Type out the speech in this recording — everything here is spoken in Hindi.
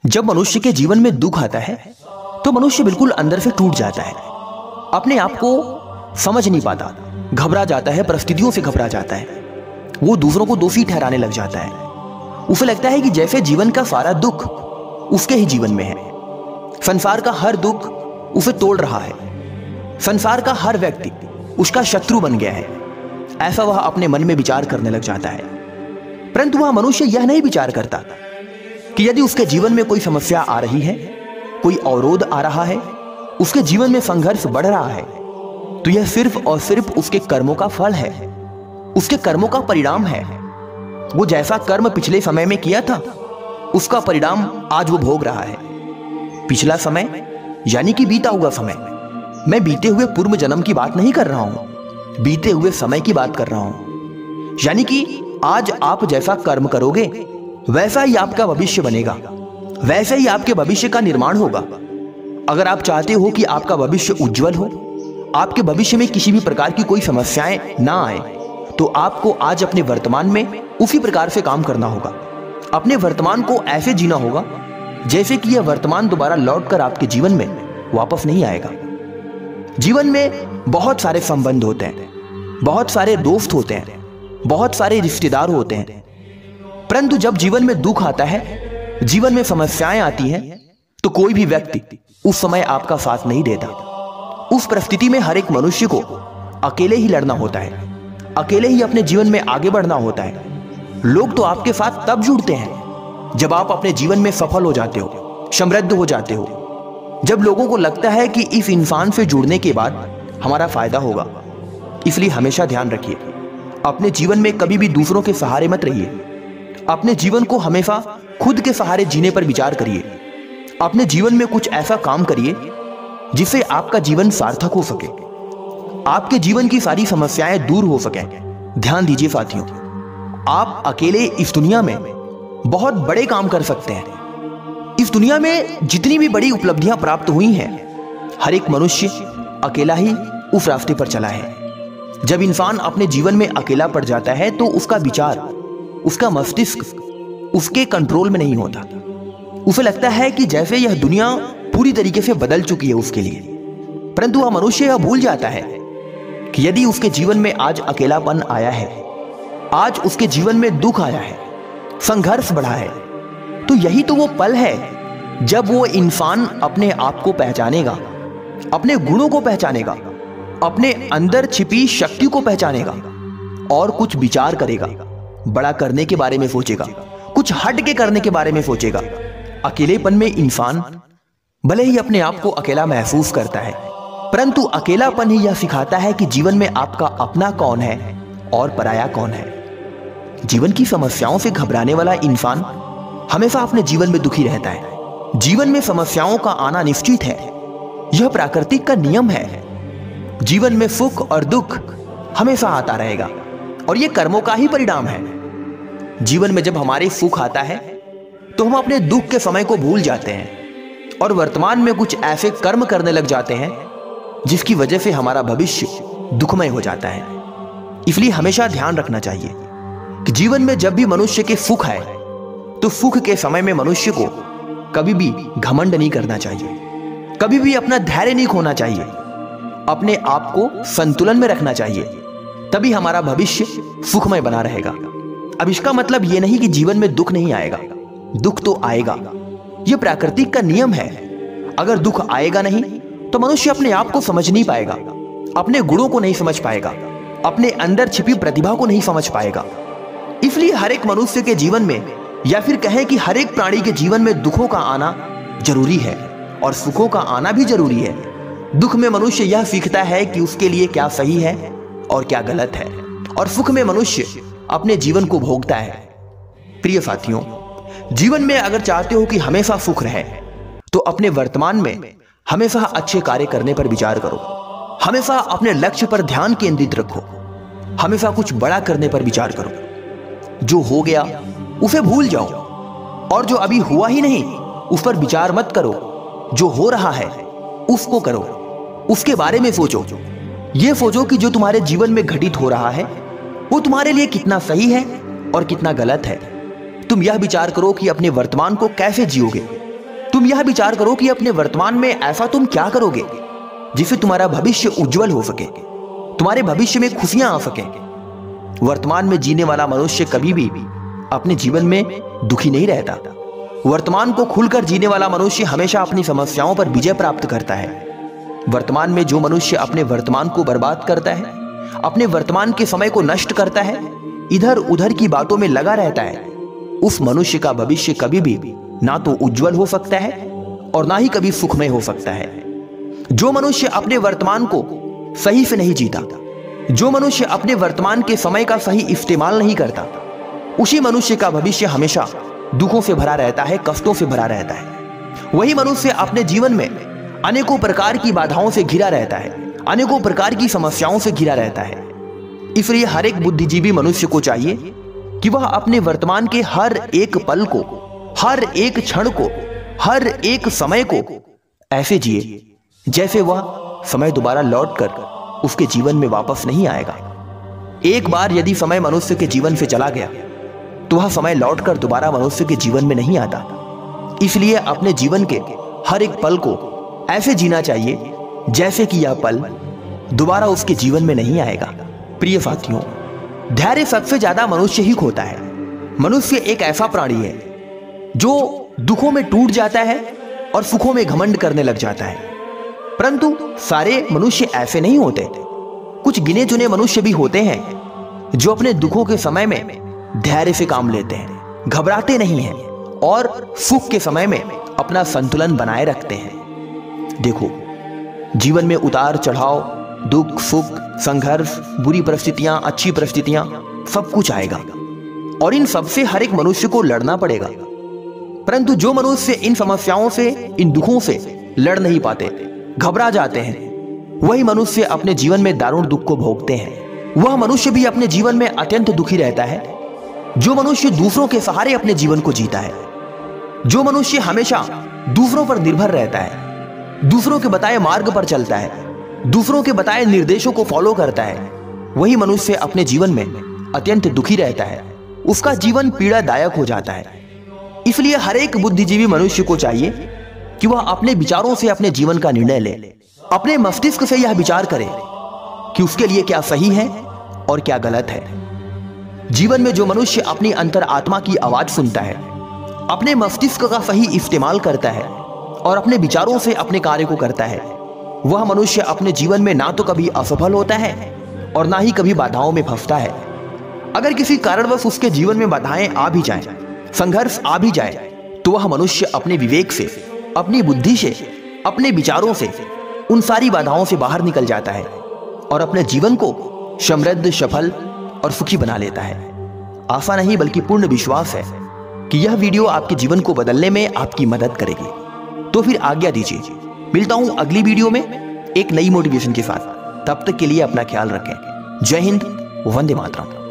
जब मनुष्य के जीवन में दुख आता है तो मनुष्य बिल्कुल अंदर से टूट जाता है, अपने आप को समझ नहीं पाता, घबरा जाता है, परिस्थितियों से घबरा जाता है, वो दूसरों को दोषी ठहराने लग जाता है। उसे लगता है कि जैसे जीवन का सारा दुख उसके ही जीवन में है, संसार का हर दुख उसे तोड़ रहा है, संसार का हर व्यक्ति उसका शत्रु बन गया है, ऐसा वह अपने मन में विचार करने लग जाता है। परंतु वह मनुष्य यह नहीं विचार करता कि यदि उसके जीवन में कोई समस्या आ रही है, कोई अवरोध आ रहा है, उसके जीवन में संघर्ष बढ़ रहा है, तो यह सिर्फ और सिर्फ उसके कर्मों का फल है, उसके कर्मों का परिणाम है। वो जैसा कर्म पिछले समय में किया था, उसका परिणाम आज वो भोग रहा है। पिछला समय यानी कि बीता हुआ समय, मैं बीते हुए पूर्व जन्म की बात नहीं कर रहा हूं, बीते हुए समय की बात कर रहा हूं। यानी कि आज आप जैसा कर्म करोगे वैसा ही आपका भविष्य बनेगा, वैसे ही आपके भविष्य का निर्माण होगा। अगर आप चाहते हो कि आपका भविष्य उज्जवल हो, आपके भविष्य में किसी भी प्रकार की कोई समस्याएं ना आए, तो आपको आज अपने वर्तमान में उसी प्रकार से काम करना होगा। अपने वर्तमान को ऐसे जीना होगा जैसे कि यह वर्तमान दोबारा लौटकर आपके जीवन में वापस नहीं आएगा। जीवन में बहुत सारे संबंध होते हैं, बहुत सारे दोस्त होते हैं, बहुत सारे रिश्तेदार होते हैं, परंतु जब जीवन में दुख आता है, जीवन में समस्याएं आती हैं, तो कोई भी व्यक्ति उस समय आपका साथ नहीं देता। उस परिस्थिति में हर एक मनुष्य को अकेले ही लड़ना होता है, अकेले ही अपने जीवन में आगे बढ़ना होता है। लोग तो आपके साथ तब जुड़ते हैं जब आप अपने जीवन में सफल हो जाते हो, समृद्ध हो जाते हो, जब लोगों को लगता है कि इस इंसान से जुड़ने के बाद हमारा फायदा होगा। इसलिए हमेशा ध्यान रखिए, अपने जीवन में कभी भी दूसरों के सहारे मत रहिए। अपने जीवन को हमेशा खुद के सहारे जीने पर विचार करिए। अपने जीवन में कुछ ऐसा काम करिए जिससे आपका जीवन सार्थक हो सके, आपके जीवन की सारी समस्याएं दूर हो सकें। ध्यान दीजिए साथियों, आप अकेले इस दुनिया में बहुत बड़े काम कर सकते हैं। इस दुनिया में जितनी भी बड़ी उपलब्धियां प्राप्त हुई हैं, हर एक मनुष्य अकेला ही उस रास्ते पर चला है। जब इंसान अपने जीवन में अकेला पड़ जाता है तो उसका विचार, उसका मस्तिष्क उसके कंट्रोल में नहीं होता। उसे लगता है कि जैसे यह दुनिया पूरी तरीके से बदल चुकी है उसके लिए। परंतु वह मनुष्य यह भूल जाता है कि यदि उसके जीवन में आज अकेलापन आया है, आज उसके जीवन में दुख आया है, संघर्ष बढ़ा है, तो यही तो वो पल है जब वो इंसान अपने आप को पहचानेगा, अपने गुणों को पहचानेगा, अपने अंदर छिपी शक्ति को पहचानेगा और कुछ विचार करेगा, बड़ा करने के बारे में सोचेगा, कुछ हट के करने के बारे में सोचेगा। अकेलेपन में इंसान भले ही अपने आप को अकेला महसूस करता है, परंतु अकेलापन ही यह सिखाता है कि जीवन में आपका अपना कौन है और पराया कौन है। जीवन की समस्याओं से घबराने वाला इंसान हमेशा अपने जीवन में दुखी रहता है। जीवन में समस्याओं का आना निश्चित है, यह प्राकृतिक का नियम है। जीवन में सुख और दुख हमेशा आता रहेगा और यह कर्मों का ही परिणाम है। जीवन में जब हमारे सुख आता है तो हम अपने दुख के समय को भूल जाते हैं और वर्तमान में कुछ ऐसे कर्म करने लग जाते हैं जिसकी वजह से हमारा भविष्य दुखमय हो जाता है। इसलिए हमेशा ध्यान रखना चाहिए कि जीवन में जब भी मनुष्य के सुख आए तो सुख के समय में मनुष्य को कभी भी घमंड नहीं करना चाहिए, कभी भी अपना धैर्य नहीं खोना चाहिए, अपने आप को संतुलन में रखना चाहिए, तभी हमारा भविष्य सुखमय बना रहेगा। अब इसका मतलब यह नहीं कि जीवन में दुख नहीं आएगा, दुख तो आएगा, यह प्राकृतिक का नियम है। अगर दुख आएगा नहीं तो मनुष्य अपने आप को समझ नहीं पाएगा, अपने गुणों को नहीं समझ पाएगा, अपने अंदर छिपी प्रतिभा को नहीं समझ पाएगा। इसलिए हर एक मनुष्य के जीवन में, या फिर कहें कि हर एक प्राणी के जीवन में दुखों का आना जरूरी है और सुखों का आना भी जरूरी है। दुख में मनुष्य यह सीखता है कि उसके लिए क्या सही है और क्या गलत है, और सुख में मनुष्य अपने जीवन को भोगता है। प्रिय साथियों, जीवन में अगर चाहते हो कि हमेशा सुख रहे तो अपने वर्तमान में हमेशा अच्छे कार्य करने पर विचार करो, हमेशा अपने लक्ष्य पर ध्यान केंद्रित रखो, हमेशा कुछ बड़ा करने पर विचार करो। जो हो गया उसे भूल जाओ और जो अभी हुआ ही नहीं उस पर विचार मत करो। जो हो रहा है उसको करो, उसके बारे में सोचो। यह सोचो कि जो तुम्हारे जीवन में घटित हो रहा है वो तुम्हारे लिए कितना सही है और कितना गलत है। तुम यह विचार करो कि अपने वर्तमान को कैसे जियोगे, तुम यह विचार करो कि अपने वर्तमान में ऐसा तुम क्या करोगे जिससे तुम्हारा भविष्य उज्जवल हो सके, तुम्हारे भविष्य में खुशियां आ सके। वर्तमान में जीने वाला मनुष्य कभी भी अपने जीवन में दुखी नहीं रहता। वर्तमान को खुलकर जीने वाला मनुष्य हमेशा अपनी समस्याओं पर विजय प्राप्त करता है। वर्तमान में जो मनुष्य अपने वर्तमान को बर्बाद करता है, अपने वर्तमान के समय को नष्ट करता है, इधर उधर की बातों में लगा रहता है, उस मनुष्य का भविष्य कभी भी ना तो उज्जवल हो सकता है और ना ही कभी सुखमय हो सकता है। जो मनुष्य अपने वर्तमान को सही से नहीं जीता, जो मनुष्य अपने वर्तमान के समय का सही इस्तेमाल नहीं करता, उसी मनुष्य का भविष्य हमेशा दुखों से भरा रहता है, कष्टों से भरा रहता है। वही मनुष्य अपने जीवन में अनेकों प्रकार की बाधाओं से घिरा रहता है, अनेकों प्रकार की समस्याओं से घिरा रहता है। इसलिए हर एक बुद्धिजीवी मनुष्य को चाहिए कि वह अपने वर्तमान के हर एक पल को, हर एक क्षण को, हर एक समय को ऐसे जिए जैसे वह समय दोबारा लौटकर उसके जीवन में वापस नहीं आएगा। एक बार यदि समय मनुष्य के जीवन से चला गया तो वह समय लौटकर दोबारा मनुष्य के जीवन में नहीं आता। इसलिए अपने जीवन के हर एक पल को ऐसे जीना चाहिए जैसे कि यह पल दोबारा उसके जीवन में नहीं आएगा। प्रिय साथियों, धैर्य सबसे ज्यादा मनुष्य ही खोता है। मनुष्य एक ऐसा प्राणी है जो दुखों में टूट जाता है और सुखों में घमंड करने लग जाता है। परंतु सारे मनुष्य ऐसे नहीं होते। कुछ गिने चुने मनुष्य भी होते हैं जो अपने दुखों के समय में धैर्य से काम लेते हैं, घबराते नहीं हैं और सुख के समय में अपना संतुलन बनाए रखते हैं। देखो, जीवन में उतार चढ़ाव, दुख सुख, संघर्ष, बुरी परिस्थितियां, अच्छी परिस्थितियां, सब कुछ आएगा और इन सब से हर एक मनुष्य को लड़ना पड़ेगा। परंतु जो मनुष्य इन समस्याओं से, इन दुखों से लड़ नहीं पाते, घबरा जाते हैं, वही मनुष्य अपने जीवन में दारुण दुख को भोगते हैं। वह मनुष्य भी अपने जीवन में अत्यंत दुखी रहता है जो मनुष्य दूसरों के सहारे अपने जीवन को जीता है, जो मनुष्य हमेशा दूसरों पर निर्भर रहता है, दूसरों के बताए मार्ग पर चलता है, दूसरों के बताए निर्देशों को फॉलो करता है, वही मनुष्य अपने जीवन में अत्यंत दुखी रहता है। उसका जीवन पीड़ादायक हो जाता है। इसलिए हर एक बुद्धिजीवी मनुष्य को चाहिए कि वह अपने विचारों से अपने जीवन का निर्णय ले, अपने मस्तिष्क से यह विचार करे कि उसके लिए क्या सही है और क्या गलत है। जीवन में जो मनुष्य अपनी अंतर आत्मा की आवाज सुनता है, अपने मस्तिष्क का सही इस्तेमाल करता है और अपने विचारों से अपने कार्य को करता है, वह मनुष्य अपने जीवन में ना तो कभी असफल होता है और ना ही कभी बाधाओं में फंसता है। अगर किसी कारणवश उसके जीवन में बाधाएं आ भी जाएं, संघर्ष आ भी जाए, तो वह मनुष्य अपने विवेक से, अपनी बुद्धि से, अपने विचारों से उन सारी बाधाओं से बाहर निकल जाता है और अपने जीवन को समृद्ध, सफल और सुखी बना लेता है। आशा नहीं बल्कि पूर्ण विश्वास है कि यह वीडियो आपके जीवन को बदलने में आपकी मदद करेगी। तो फिर आज्ञा दीजिए, मिलता हूं अगली वीडियो में एक नई मोटिवेशन के साथ। तब तक के लिए अपना ख्याल रखें। जय हिंद, वंदे मातरम।